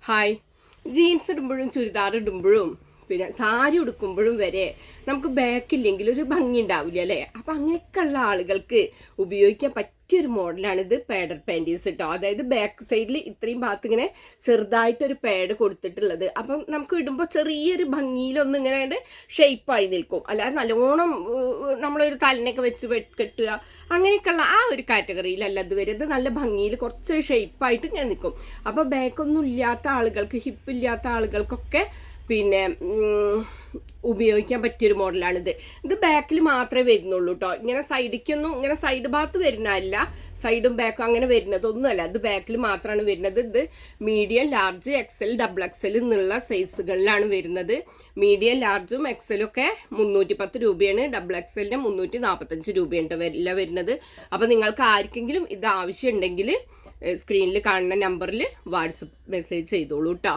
Hi. Jeans ഇടുമ്പോഴും churidar ഇടുമ്പോഴും പിന്നെ സാരി ഉടുക്കുമ്പോഴും വരെ നമുക്ക് ബാക്കില്ലെങ്കിൽ ഒരു ഭംഗി ഉണ്ടാവില്ല അല്ലേ? അപ്പം അങ്ങനെയൊക്കെയുള്ള ആളുകൾക്ക് ഉപയോഗിക്കാൻ പറ്റിയൊരു മോഡലാണിത്. പാഡർ പാൻറ്റീസ് കേട്ടോ. അതായത് ബാക്ക് സൈഡിൽ ഇത്രയും ഭാഗത്ത് ഇങ്ങനെ ചെറുതായിട്ടൊരു പാഡ് കൊടുത്തിട്ടുള്ളത്. അപ്പം നമുക്ക് ഇടുമ്പോൾ ചെറിയൊരു ഭംഗിയിലൊന്നും ഇങ്ങനെ ഷേപ്പായി നിൽക്കും. അല്ലാതെ നല്ലോണം നമ്മളൊരു തലനൊക്കെ വെച്ച് കെട്ടുക അങ്ങനെയൊക്കെയുള്ള ആ ഒരു കാറ്റഗറിയിലല്ല ഇത് വരുന്നത്. നല്ല ഭംഗിയിൽ കുറച്ചൊരു ഷേപ്പായിട്ട് ഇങ്ങനെ നിൽക്കും. അപ്പോൾ ബാക്കൊന്നും ഇല്ലാത്ത ആളുകൾക്ക്, ഹിപ്പില്ലാത്ത ആളുകൾക്കൊക്കെ പിന്നെ ഉപയോഗിക്കാൻ പറ്റിയൊരു മോഡലാണിത്. ഇത് ബാക്കിൽ മാത്രമേ വരുന്നുള്ളൂ കേട്ടോ. ഇങ്ങനെ സൈഡിക്കൊന്നും ഇങ്ങനെ സൈഡ് ഭാഗത്ത് വരുന്നതല്ല, സൈഡും ബാക്കും അങ്ങനെ വരുന്നതൊന്നുമല്ല. ഇത് ബാക്കിൽ മാത്രമാണ് വരുന്നത്. ഇത് medium, large, XL, double XL എന്നുള്ള സൈസുകളിലാണ് വരുന്നത്. മീഡിയം, ലാർജും എക്സലും ഒക്കെ 310 രൂപയാണ്. ഡബിൾ എക്സലിന് 345 രൂപയാണ് വില വരുന്നത്. അപ്പോൾ നിങ്ങൾക്ക് ആർക്കെങ്കിലും ഇത് ആവശ്യമുണ്ടെങ്കിൽ സ്ക്രീനിൽ കാണുന്ന നമ്പറിൽ വാട്സപ്പ് മെസ്സേജ് ചെയ്തോളൂ കേട്ടോ.